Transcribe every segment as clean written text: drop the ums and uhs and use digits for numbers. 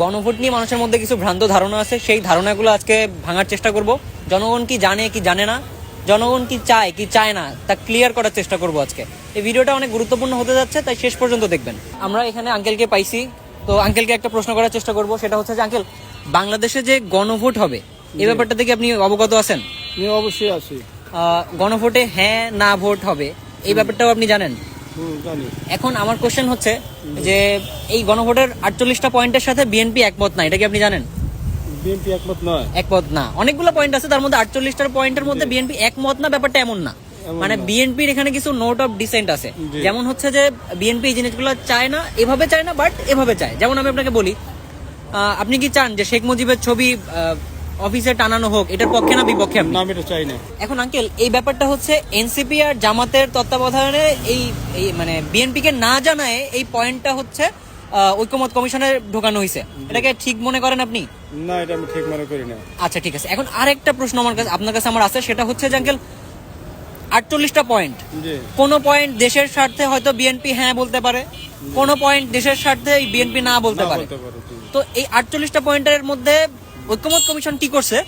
গণভোট নিয়ে মানুষের মধ্যে কিছু ভ্রান্ত ধারণা আছে, সেই ধারণাগুলো আজকে ভাঙার চেষ্টা করব। জনগণ কি জানে কি জানে না, জনগণ কি চায় কি চায় না, তা ক্লিয়ার করার চেষ্টা করব আজকে। এই ভিডিওটা অনেক গুরুত্বপূর্ণ হতে যাচ্ছে, তাই শেষ পর্যন্ত দেখবেন। আমরা এখানে আঙ্কেলকে পাইছি, তো আঙ্কেলকে একটা প্রশ্ন করার চেষ্টা করব। সেটা হচ্ছে যে আঙ্কেল, বাংলাদেশে যে গণভোট হবে এই ব্যাপারটা থেকে আপনি অবগত আছেন? অবশ্যই আছি। গণভোটে হ্যাঁ না ভোট হবে এই ব্যাপারটাও আপনি জানেন? জানি। এখন আমার কোশ্চেন হচ্ছে যে এই গণভোটের 48টা পয়েন্টের সাথে বিএনপি একমত না, এটা কি আপনি জানেন? বিএনপি একমত নয়। একমত না, অনেকগুলো পয়েন্ট আছে, তার মধ্যে 48টার পয়েন্টের মধ্যে বিএনপি একমত না, ব্যাপারটা এমন না। মানে বিএনপির এখানে কিছু নোট অফ ডিসেন্ট আছে। যেমন হচ্ছে যে বিএনপি এই জিনিসগুলো চায় না, এভাবে চায় না, বাট এভাবে চায়। যেমন আমি আপনাকে বলি, আপনি কি চান যে শেখ মুজিবের ছবি অফিসে টানানো হোক, এটার পক্ষে না বিপক্ষে? না, আমি এটা চাই না। এখন আঙ্কেল, এই ব্যাপারটা হচ্ছে এনসিপি আর জামাতের তত্ত্বাবধানে এই মানে বিএনপি কে না জানায় এই পয়েন্টটা হচ্ছে ঐক্যমত কমিশনে ঢোকানো হয়েছে। এটাকে ঠিক মনে করেন আপনি? না, এটা আমি ঠিক মনে করি না। আচ্ছা ঠিক আছে। এখন আরেকটা প্রশ্ন আমার কাছে আপনার কাছে আমার আছে, সেটা হচ্ছে যে আঙ্কেল, 48টা পয়েন্ট, কোন পয়েন্ট দেশের স্বার্থে হয়তো বিএনপি হ্যাঁ বলতে পারে, কোন পয়েন্ট দেশের স্বার্থে বিএনপি না বলতে পারে। তো এই 48টা পয়েন্টের মধ্যে ঐক্যমত কমিশন কি করছে?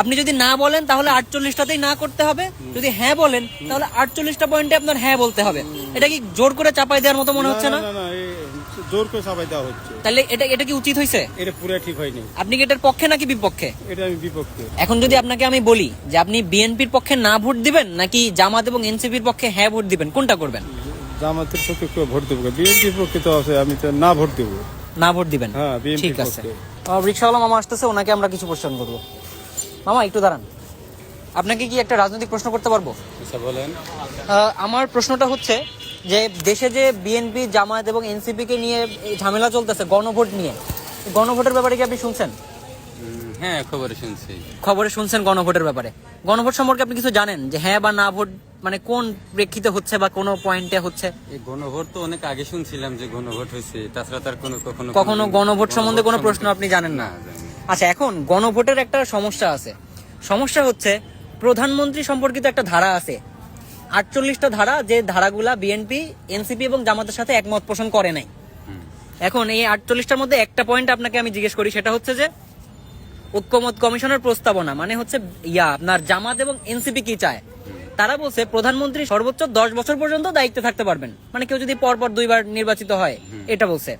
আপনি যদি না বলেন তাহলে 48টাতেই না করতে হবে, যদি হ্যাঁ বলেন তাহলে 48টা পয়েন্টে আপনার হ্যাঁ বলতে হবে। এটা কি জোর করে চাপাই দেওয়ার মতো মনে হচ্ছে না? জোর করে চাপাই দেওয়া হচ্ছে। তাহলে এটা কি উচিত হয়েছে? এটা পুরো ঠিক হয়নি। আপনি কি এটার পক্ষে নাকি বিপক্ষে? এটা আমি বিপক্ষে। এখন যদি আপনাকে আমি বলি যে আপনি বিএনপির পক্ষে না ভোট দিবেন নাকি জামাত এবং এনসিপির পক্ষে হ্যাঁ ভোট দিবেন, কোনটা করবেন? জামাতের পক্ষে ভোট দেবো, বিএনপির পক্ষে তো আছে, আমি তো না ভোট দেবো। না ভোট দিবেন? হ্যাঁ, ঠিক আছে। রিক্সাওয়ালা মামা আসতেছে, ওনাকে আমরা কিছু কোশ্চেন করবো। মামা একটু দাঁড়ান, আপনাকে কি একটা রাজনৈতিক প্রশ্ন করতে পারবো? আচ্ছা বলেন। আমার প্রশ্নটা হচ্ছে যে দেশে যে বিএনপি জামায়াত এবং এনসিপি কে নিয়ে ঝামেলা চলতেছে গণভোট নিয়ে, গণভোটের ব্যাপারে কি আপনি শুনছেন? হ্যাঁ, খবরে শুনছি। খবরে শুনছেন গণভোটের ব্যাপারে? গণভোট সম্পর্কে আপনি কিছু জানেন যে হ্যাঁ বা না ভোট মানে কোন প্রেক্ষিতে হচ্ছে বা কোন পয়েন্টে হচ্ছে? এই গণভোট তো অনেক আগে শুনছিলাম যে গণভোট হয়েছে, তাছাড়া তার কখনো গণভোট সম্বন্ধে কোনো প্রশ্ন আপনি জানেন না? আচ্ছা, এখন গণভোটের একটা সমস্যা আছে। সমস্যা হচ্ছে প্রধানমন্ত্রী সম্পর্কিত একটা ধারা আছে, 48টা ধারা, যে ধারাগুলা বিএনপি এনসিপি এবং জামাতের সাথে একমত পোষণ করে নাই। এখন এই 48টার মধ্যে একটা পয়েন্ট আপনাকে আমি জিজ্ঞেস করি, সেটা হচ্ছে যে ঐক্যমত কমিশনের প্রস্তাবনা, মানে হচ্ছে আপনার জামাত এবং এনসিপি কি চায়? তারা বলছে প্রধানমন্ত্রী সর্বোচ্চ 10 বছর পর্যন্ত দায়িত্বে থাকতে পারবেন, মানে কেউ যদি পরপর 2বার নির্বাচিত হয়, এটা বলছে।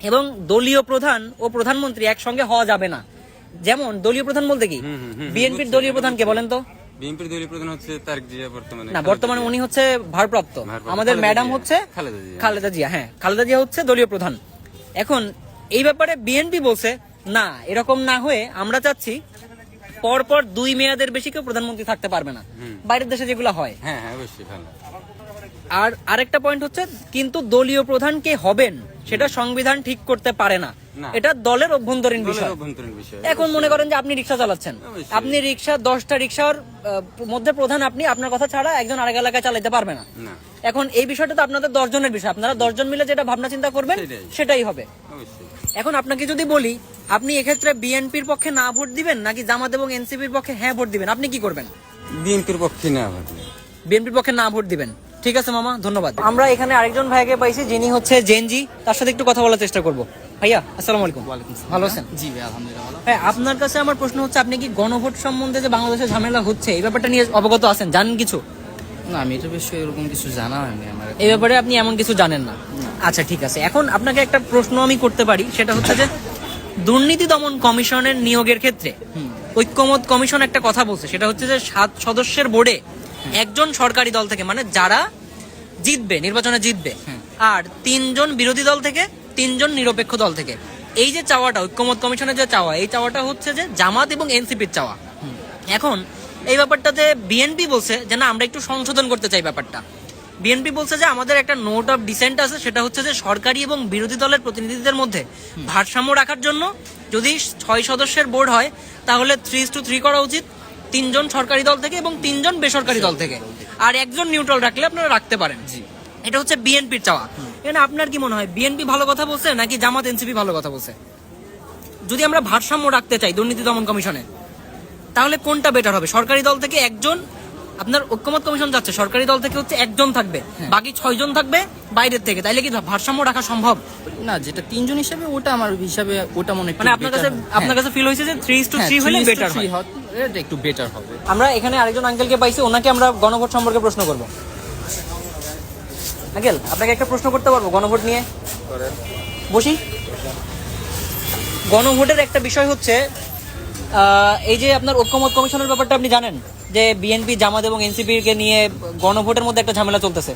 এবং দলীয় প্রধান ও প্রধানমন্ত্রী একসঙ্গে হওয়া যাবে না। যেমন দলীয় প্রধান বলতে কি, বিএনপির দলীয় প্রধান কে বলেন তো? বিএনপির দলীয় প্রধান হচ্ছে তারেক জিয়া, বর্তমানে উনি হচ্ছে ভারপ্রাপ্ত। আমাদের ম্যাডাম হচ্ছে খালেদা জিয়া। হ্যাঁ, খালেদা জিয়া হচ্ছে দলীয় প্রধান। এখন এই ব্যাপারে বিএনপি বলছে না, এরকম না হয়ে আমরা চাচ্ছি পরপর 2 মেয়াদের বেশি কেউ প্রধানমন্ত্রী থাকতে পারবে না, বাইরের দেশে যেগুলো হয়। হ্যাঁ হ্যাঁ, অবশ্যই ভালো। আর আরেকটা পয়েন্ট হচ্ছে, কিন্তু দলীয় প্রধান কে হবেন সেটা সংবিধান ঠিক করতে পারে না, এটা দলের অভ্যন্তরীণ বিষয়। এখন মনে করেন যে আপনি রিক্সা চালাচ্ছেন, আপনি রিক্সা 10টা রিক্সার মধ্যে প্রধান আপনি, আপনার কথা ছাড়া একজন আরেক এলাকায় চালাতে পারবে না। এখন এই বিষয়টা তো আপনাদের 10 জনের বিষয়, আপনারা 10 জন মিলে যেটা ভাবনা চিন্তা করবেন সেটাই হবে। এখন আপনাকে যদি বলি আপনি এক্ষেত্রে বিএনপির পক্ষে না ভোট দিবেন নাকি জামাত এবং এনসিপির পক্ষে হ্যাঁ ভোট দিবেন, আপনি কি করবেন? বিএনপির পক্ষে না ভোট। বিএনপির পক্ষে না ভোট দিবেন, ঠিক আছে মামা, ধন্যবাদ। আমরা এখানে আরেকজন ভাইকে পাইছি, যিনি হচ্ছে জেনজি, তার সাথে একটু কথা বলার চেষ্টা করব। ভাইয়া আসসালামু আলাইকুম। ভালো আছেন? জি ভাই, আলহামদুলিল্লাহ ভালো। ভাই, আপনার কাছে আমার প্রশ্ন হচ্ছে, আপনি কি গণভোট সম্বন্ধে যে বাংলাদেশে ঝামেলা হচ্ছে এই ব্যাপারটা নিয়ে অবগত আছেন, জানেন কিছু? না, আমি এটা বিষয়ে এরকম কিছু জানা হয়নি আমার। এই ব্যাপারে আপনি এমন কিছু জানেন না? আচ্ছা ঠিক আছে। এখন আপনাকে একটা প্রশ্ন আমি করতে পারি, সেটা হচ্ছে যে দুর্নীতি দমন কমিশনের নিয়োগের ক্ষেত্রে ঐক্যমত কমিশন একটা কথা বলছে, সেটা হচ্ছে যে 7 সদস্যের বোর্ডে একজন সরকারি দল থেকে, মানে যারা জিতবে, নির্বাচনে জিতবে, আর 3 জন বিরোধী দল থেকে, 3 জন নিরপেক্ষ দল থেকে। এই যে চাওয়াটা ঐক্যমত কমিশনের যে চাওয়া, এই চাওয়াটা হচ্ছে যে জামাত এবং এনসিপির চাওয়া। এখন এই ব্যাপারটাতে বিএনপি বলছে যে না, আমরা একটু সংশোধন করতে চাই ব্যাপারটা। বিএনপি বলছে যে আমাদের একটা নোট অফ ডিসেন্ট আছে, সেটা হচ্ছে যে সরকারি এবং বিরোধী দলের প্রতিনিধিদের মধ্যে ভারসাম্য রাখার জন্য যদি 6 সদস্যের বোর্ড হয় তাহলে 3:3 করা উচিত, 3 জন সরকারি দল থেকে এবং 3 জন বেসরকারি দল থেকে, আর একজন নিউট্রাল রাখলে আপনারা রাখতে পারেন। এটা হচ্ছে বিএনপির চাওয়া। এখানে আপনার কি মনে হয়, বিএনপি ভালো কথা বলছে নাকি জামাত এনসিপি ভালো কথা বলছে? যদি আমরা ভারসাম্য রাখতে চাই দুর্নীতি দমন কমিশনে, তাহলে কোনটা বেটার হবে? সরকারি দল থেকে একজন আপনার ঐক্যমত কমিশন যাচ্ছে সরকারি দল থেকে হচ্ছে একজন থাকবে, বাকি 6 জন থাকবে বাইরের থেকে, তাইলে কি ভারসাম্য রাখা সম্ভব? না, যেটা 3 জন হিসাবে ওটা আমার হিসাবে ওটা মনে হয় মানে আপনার কাছে ফিল হয়েছে যে 3:3 হলে বেটার হয়? এটা একটু বেটার হবে। আমরা এখানে আরেকজন আঙ্কেলকে পাইছি, ওনাকে আমরা গণভোট সম্পর্কে প্রশ্ন করব। আঙ্কেল, আপনাকে একটা প্রশ্ন করতে পারবো গণভোট নিয়ে? বসি। গণভোটের একটা বিষয় হচ্ছে এই যে আপনার ঐক্যমত কমিশনের ব্যাপারটা আপনি জানেন যে বিএনপি, জামাত এবং এনসিপি কে নিয়ে গণভোটের মধ্যে একটা ঝামেলা চলতেছে।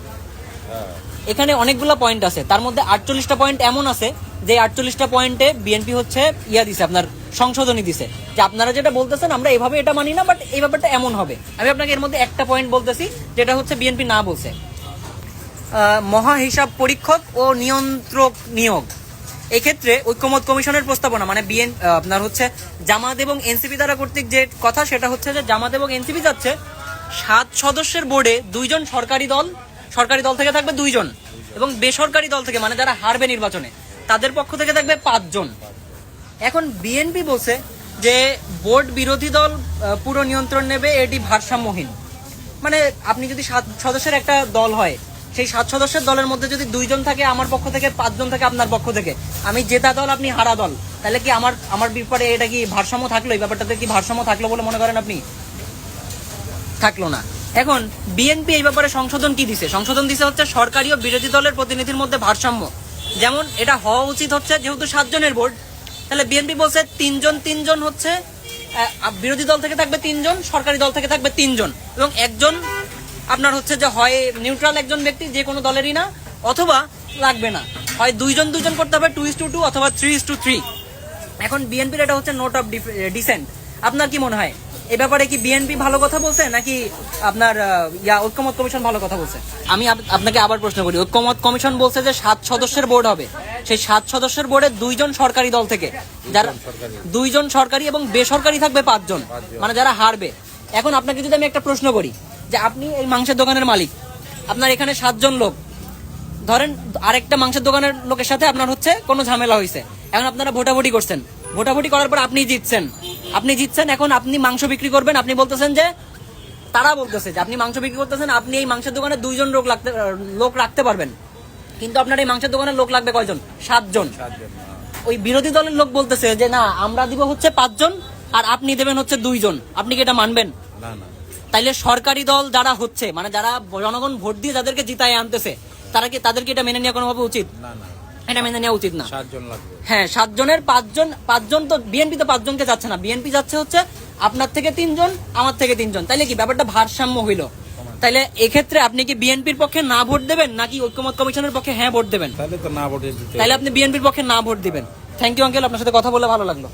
এখানে অনেকগুলো পয়েন্ট আছে, তার মধ্যে 48টা পয়েন্ট এমন আছে যে 48টা পয়েন্টে বিএনপি হচ্ছে দিছে, আপনার সংশোধনী দিছে যে আপনারা যেটা বলতেছেন আমরা এভাবে এটা মানি না, বাট এই ব্যাপারটা এমন হবে। আমি আপনাকে এর মধ্যে একটা পয়েন্ট বলতেছি যেটা হচ্ছে বিএনপি না বলছে, মহা হিসাব পরীক্ষক ও নিয়ন্ত্রক নিয়োগ। এক্ষেত্রে ঐক্যমত কমিশনের প্রস্তাবনা মানে আপনার হচ্ছে জামাত এবং এনসিপি দ্বারা কর্তৃক যে কথা সেটা হচ্ছে যে জামাত এবং এনসিপি যাচ্ছে 7 সদস্যের বোর্ডে 2 জন সরকারি দল থেকে থাকবে 2 জন, এবং বেসরকারি দল থেকে মানে যারা হারবে নির্বাচনে তাদের পক্ষ থেকে থাকবে 5 জন। এখন বিএনপি বলছে যে বোর্ড বিরোধী দল পুরো নিয়ন্ত্রণ নেবে, এটি ভারসাম্যহীন। মানে আপনি যদি 7 সদস্যের একটা দল হয়, সেই 7 সদস্যের দলের মধ্যে যদি 2 জন থাকে আমার পক্ষ থেকে, 5 জন থাকে আপনার পক্ষ থেকে, আমি জেতা দল আপনি হারা দল, তাহলে কি আমার ব্যাপারে এটা কি ভারসাম্য থাকলো? এই ব্যাপারটাতে কি ভারসাম্য থাকলো বলে মনে করেন আপনি? থাকলো না। এখন বিএনপি এই ব্যাপারে সংশোধন কি দিছে? সংশোধন দিছে হচ্ছে সরকারি ও বিরোধী দলের প্রতিনিধির মধ্যে ভারসাম্য। যেমন এটা হওয়া উচিত হচ্ছে যেহেতু 7 জনের বোর্ড, তাহলে বিএনপি বলছে 3 জন হচ্ছে বিরোধী দল থেকে থাকবে 3 জন, সরকারি দল থেকে থাকবে 3 জন, এবং একজন আপনার হচ্ছে যে হয় নিউট্রাল একজন ব্যক্তি যে কোনো দলেরই না, অথবা লাগবে না, হয় 2 জন করতে হবে 2:2 অথবা 3:3। এখন বিএনপির এটা হচ্ছে নোট অফ ডিসেন্ট। আপনার কি মনে হয় এই ব্যাপারে কি বিএনপি ভালো কথা বলছে নাকি আপনার ঐক্যমত কমিশন ভালো কথা বলছে? আমি আপনাকে আবার প্রশ্ন করি, ঐক্যমত কমিশন বলছে যে 7 সদস্যের বোর্ড হবে, সেই 7 সদস্যের বোর্ডে 2 জন সরকারি দল থেকে, যারা 2 জন সরকারি এবং বেসরকারি থাকবে 5 জন, মানে যারা হারবে। এখন আপনাকে যদি আমি একটা প্রশ্ন করি যে আপনি এই মাংসের দোকানের মালিক, আপনার এখানে 7 জন লোক, ধরেন আরেকটা মাংসের দোকানের লোকের সাথে আপনার হচ্ছে কোনো ঝামেলা হয়েছে, এখন আপনারা ভোটাভুটি করছেন, ভোটাভুটি করার পর আপনি জিতছেন, এখন আপনি মাংস বিক্রি করবেন, আপনি বলতেছেন যে তারা বলতেছে যে আপনি মাংস বিক্রি করতেছেন, আপনি এই মাংসের দোকানে 2 জন লোক রাখতে পারবেন, কিন্তু আপনার এই মাংসের দোকানে লোক লাগবে কয়জন? 7 জন। ওই বিরোধী দলের লোক বলতেছে যে না, আমরা দিব হচ্ছে 5 জন আর আপনি দেবেন হচ্ছে 2 জন, আপনি কি এটা মানবেন? না না। তাইলে সরকারি দল যারা হচ্ছে মানে যারা জনগণ ভোট দিয়ে যাদেরকে জিতায় আনতেছে তাদেরকে এটা মেনে নেওয়া কোনোভাবে উচিত? না না, এটা মেনে নেওয়া উচিত না। 7 জন লাগবে। হ্যাঁ, 7 জনের 5 জন তো বিএনপি তো 5 জনকে যাচ্ছে না, বিএনপি যাচ্ছে হচ্ছে আপনার থেকে 3 জন, আমার থেকে 3 জন, তাইলে কি ব্যাপারটা ভারসাম্য হইলো? তাইলে এক্ষেত্রে আপনি কি বিএনপির পক্ষে না ভোট দেবেন নাকি ঐক্যমত কমিশনের পক্ষে হ্যাঁ ভোট দেবেন? তাহলে তো না ভোটে দিতে। তাইলে আপনি বিএনপির পক্ষে না ভোট দিবেন। থ্যাংক ইউ আঙ্কেল, আপনার সাথে কথা বলে ভালো লাগলো।